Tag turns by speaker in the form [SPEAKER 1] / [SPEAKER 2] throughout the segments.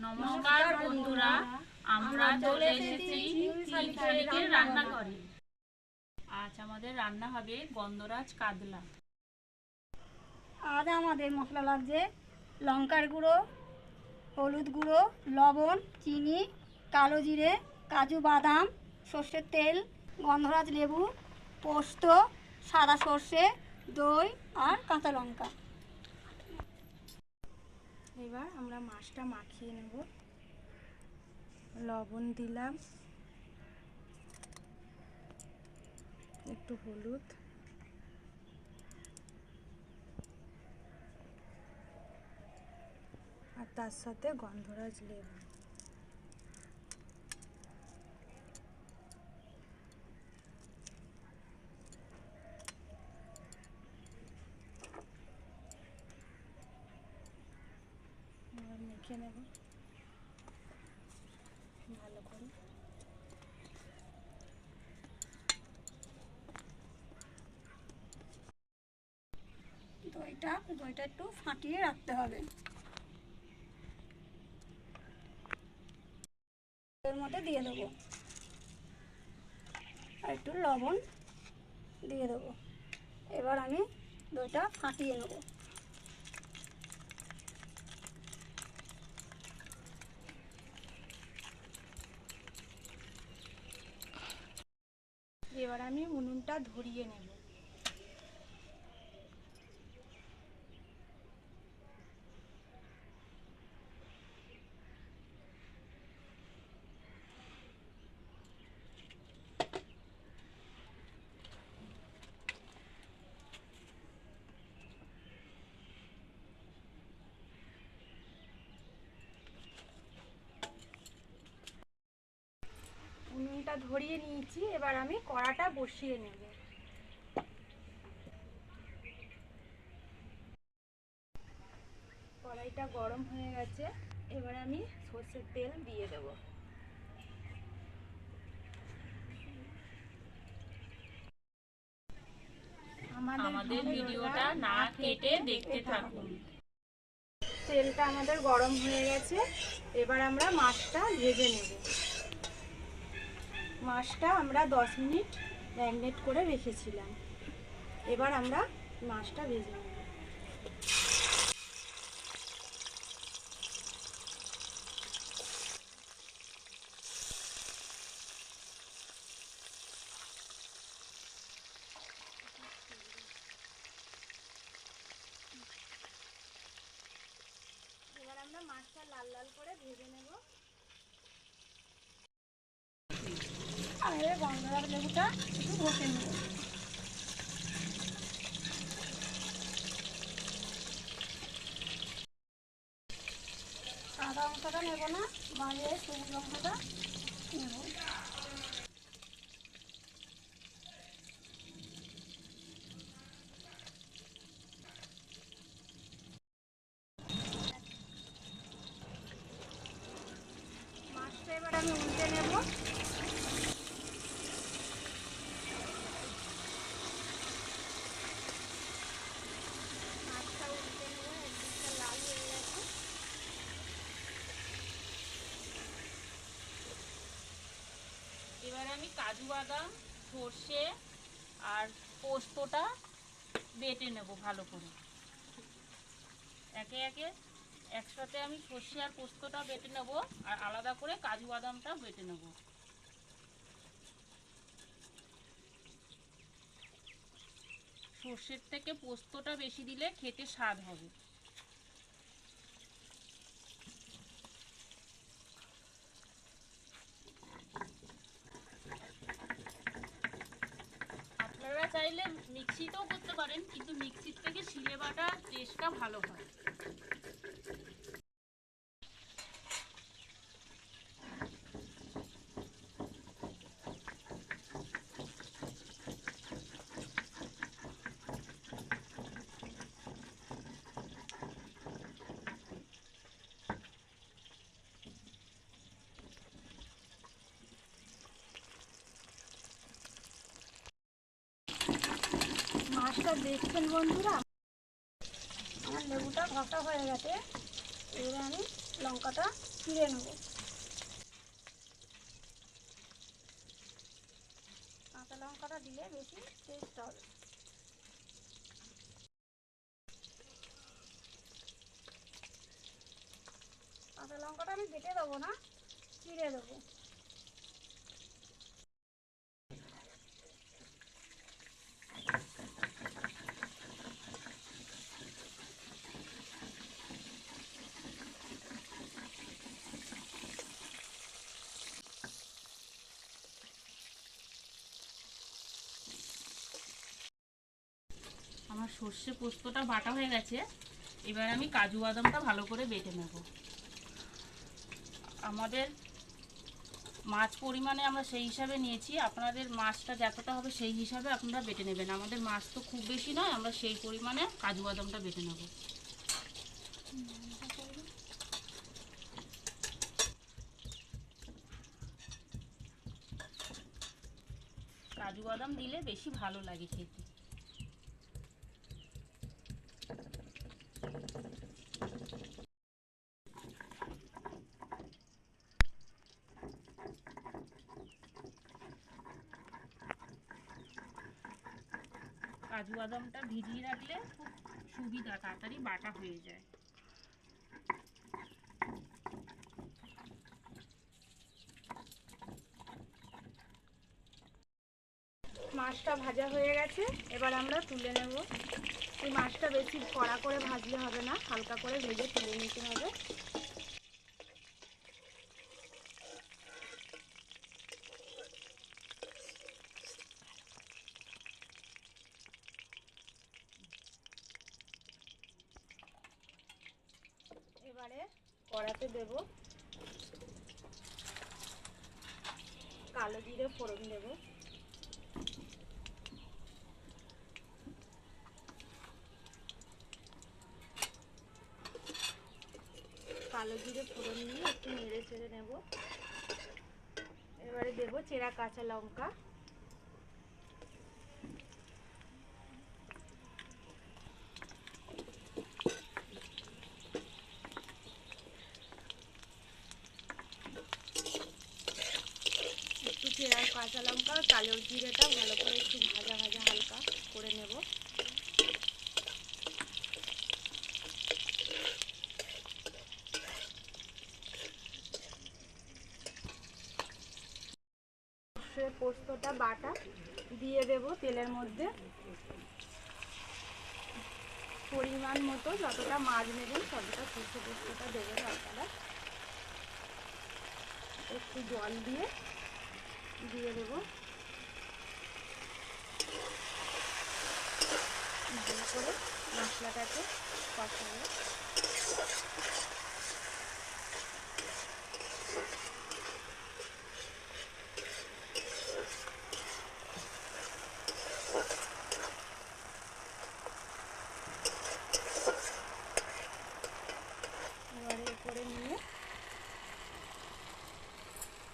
[SPEAKER 1] নমস্কার বন্ধুরা, আমরা চলে এসেছি শালিকের রান্নাঘরে। আজ আমাদের রান্না হবে গন্ধরাজ কাতলা।
[SPEAKER 2] আজ আমাদের মশলা লাগছে লঙ্কার গুঁড়ো, হলুদ গুঁড়ো, লবণ, চিনি, কালো জিরে, কাজু বাদাম, সর্ষের তেল, গন্ধরাজ লেবু, পোস্ত, সাদা সর্ষে, দই আর কাঁচা লঙ্কা।
[SPEAKER 3] এবার আমরা মাছটা মাখিয়ে নেব। লবণ দিলাম, একটু হলুদ, আর তার সাথে গন্ধরাজ লেবু। মেখে নেব ভালো করে।
[SPEAKER 2] দইটা একটু ফাটিয়ে রাখতে হবে। এর মধ্যে দিয়ে দেবো আর একটু লবণ দিয়ে দেবো। এবার আমি দইটা ফাটিয়ে নেব।
[SPEAKER 3] এবার আমি উনুনটা ধরিয়ে নেব। উনুনটা ধরিয়ে নিয়েছি, এবার আমি কড়াটা বসিয়ে নেব। কড়াইটা গরম হয়ে গেছে, এবার আমি সর্ষের তেল দিয়ে দেব।
[SPEAKER 1] আমাদের ভিডিওটা না কেটে দেখতে থাকুন।
[SPEAKER 3] তেলটা আমাদের গরম হয়ে গেছে, এবার আমরা মাছটা ভেজে নেব। মাছটা আমরা 10 মিনিট ম্যারিনেট করে রেখেছিলাম। এবার আমরা মাছটা ভেজে নেব। এবার আমরা মাছটা লাল লাল করে ভেজে নেব।
[SPEAKER 2] আর এই গন্ধরাজ লেবুটা একটু ঘষে নেব। সাদা অংশটা নেব না, বাইরে সবুজ অংশটা নেব।
[SPEAKER 3] মাছটা এবার আমি উল্টে নেব। মাছটা উল্টে নেব, একদিকটা লাল হয়ে গেছে।
[SPEAKER 1] এবার আমি কাজু বাদাম, সর্ষে আর পোস্তটা বেটে নেব ভালো করে। একে একে একসাথে আমি সর্ষে আর পোস্তটা বেটে নেব, আর আলাদা করে কাজু বাদামটা বেটে নেব। সর্ষের থেকে পোস্তটা বেশি দিলে খেতে স্বাদ হবে। আপনারা চাইলে মিক্সিতেও করতে পারেন, কিন্তু মিক্সির থেকে শিলে বাটা টেস্টটা ভালো হয়।
[SPEAKER 3] মাছটা দেখছেন বন্ধুরা,
[SPEAKER 2] আমার লেবুটা ঘষা হয়ে গেছে। এবার আমি লঙ্কাটা চিড়ে নেব। কাঁচা লঙ্কাটা দিলে বেশি টেস্ট হবে। কাঁচা লঙ্কাটা আমি বেটে দেবো না, চিড়ে দেবো।
[SPEAKER 1] আমার সর্ষে পোস্তটা বাটা হয়ে গেছে, এবার আমি কাজু বাদামটা ভালো করে বেটে নেব। আমাদের মাছ পরিমাণে আমরা সেই হিসাবে নিয়েছি, আপনাদের মাছটা যতটা হবে সেই হিসাবে আপনারা বেটে নেবেন। আমাদের মাছ তো খুব বেশি নয়, আমরা সেই পরিমাণে কাজু বাদামটা বেটে নেব। কাজু বাদাম দিলে বেশি ভালো লাগে খেতে। কাজু বাদামটা ভিজিয়ে রাখলে খুব সুবিধা, তাড়াতাড়ি বাটা হয়ে যায়।
[SPEAKER 3] মাছটা ভাজা হয়ে গেছে, এবার আমরা তুলে নেব। এই মাছটা বেশি কড়া করে ভাজলে হবে না, হালকা করে ভেজে তুলে নিতে হবে। এবারে কড়াতে দেব কালো জিরে ফোড়ন দেব। কালো জিরে ফোড়ন নিয়ে একটু নেড়ে চেড়ে নেব। এবারে দেব চেরা কাঁচা লঙ্কা, একটু চেরা কাঁচা লঙ্কা আর কালো জিরেটা ভালো করে একটু ভাজা ভাজা হালকা করে নেব। পোস্তটা বাটা দিয়ে দেব তেলের মধ্যে। পরিমাণ মতো যতটা মাছ নেবেন ততটা সর্ষে পোস্তটা দেবেন আপনারা। একটু জল দিয়ে দেব। ভালো করে মশলাটাকে কষাবো।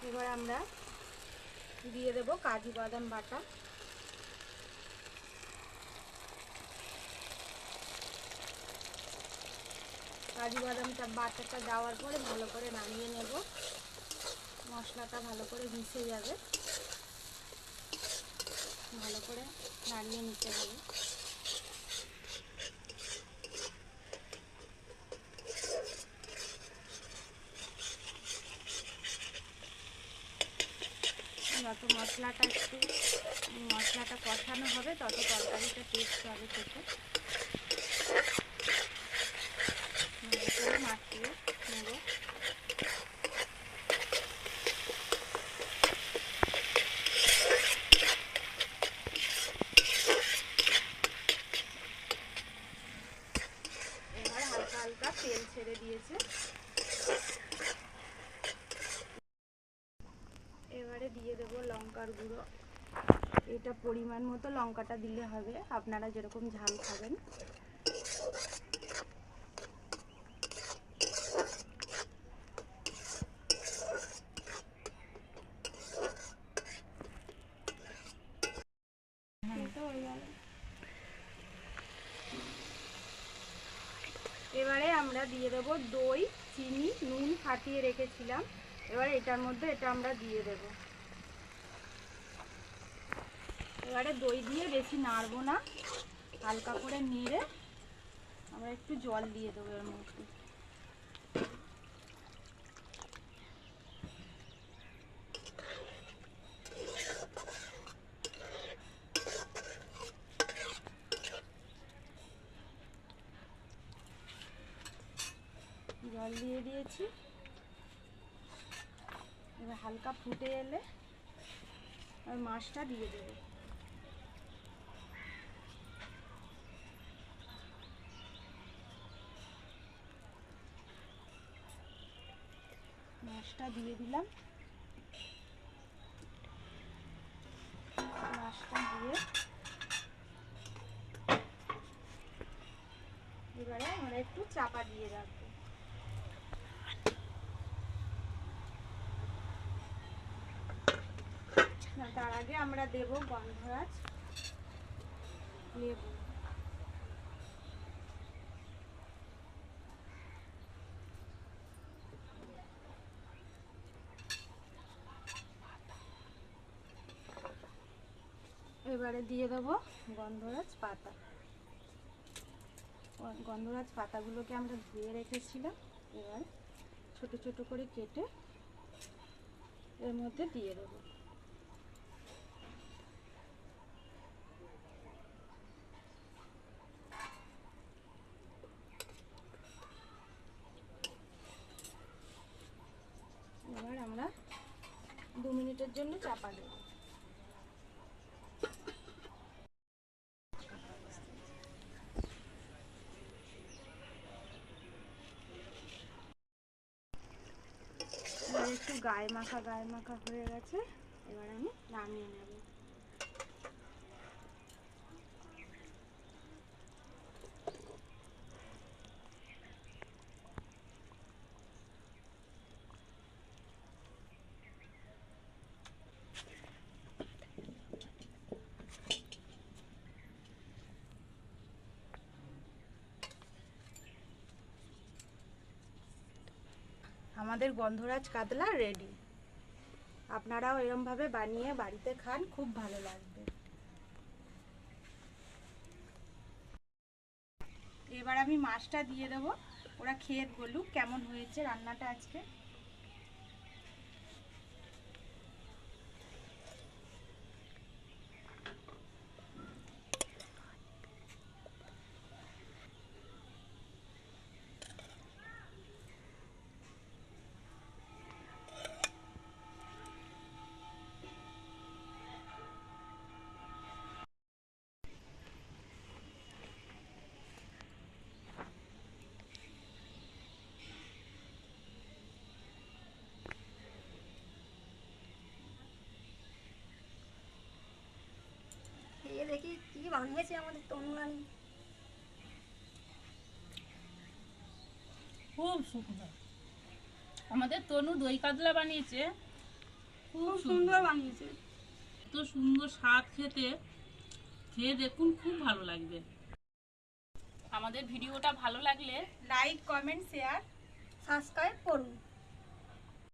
[SPEAKER 3] এবার আমরা দিয়ে দেব কাজু বাদাম বাটা। কাজু বাদামটা বাটাটা দেওয়ার পরে ভালো করে নামিয়ে নেব। মশলাটা ভালো করে মিশে যাবে, ভালো করে নাড়িয়ে নিতে হবে। যত মশলাটা কষানো হবে তত তরকারিটা টেস্ট হবে খেতে। মাখিয়ে নেব। এবার হালকা হালকা তেল ছেড়ে দিয়েছে। এবারে দিয়ে দেব লঙ্কার গুঁড়ো। এটা পরিমাণ মতো লঙ্কাটা দিলে হবে, আপনারা যেরকম ঝাল খাবেন। এবারে আমরা দিয়ে দেব দই, চিনি নুন ফাটিয়ে রেখেছিলাম। এবার এটার মধ্যে এটা আমরা দিয়ে দেব। এবারে দই দিয়ে বেশি নাড়বো না, হালকা করে নেড়ে আমরা একটু জল দিয়ে দেবো এর মধ্যে। জল দিয়ে দিয়েছি। এবার হালকা ফুটে এলে আর মাছটা দিয়ে দেবো। মাছটা দিয়ে দিলাম। মাছটা দিয়ে এবারে আমরা একটু চাপা দিয়ে রাখবো। তার আগে আমরা দেব গন্ধরাজ লেবু। এবারে দিয়ে দেবো গন্ধরাজ পাতা। গন্ধরাজ পাতাগুলোকে আমরা ধুয়ে রেখেছিলাম, এবার ছোট ছোট করে কেটে এর মধ্যে দিয়ে দেবো। এবার আমরা 2 মিনিটের জন্য চাপা দেব। এবার একটু গায়ে মাখা হয়ে গেছে, এবার আমি নামিয়ে নেব। আমাদের গন্ধরাজ কাতলা রেডি। আপনারাও এরমভাবে বানিয়ে বাড়িতে খান, খুব ভালো লাগবে। এবার আমি মাছটা দিয়ে দেবো, ওরা খেয়ে বলুক কেমন হয়েছে রান্নাটা আজকে।
[SPEAKER 2] খেয়ে দেখি কি বানিয়েছে আমাদের তনুরানী।
[SPEAKER 1] খুব সুন্দর। আমাদের তনু দই কাতলা বানিয়েছে, খুব
[SPEAKER 2] সুন্দর বানিয়েছে।
[SPEAKER 1] এত সুন্দর স্বাদ খেতে, খেয়ে দেখুন, খুব ভালো লাগবে। আমাদের ভিডিওটা ভালো লাগলে
[SPEAKER 3] লাইক, কমেন্ট, শেয়ার,
[SPEAKER 2] সাবস্ক্রাইব করুন।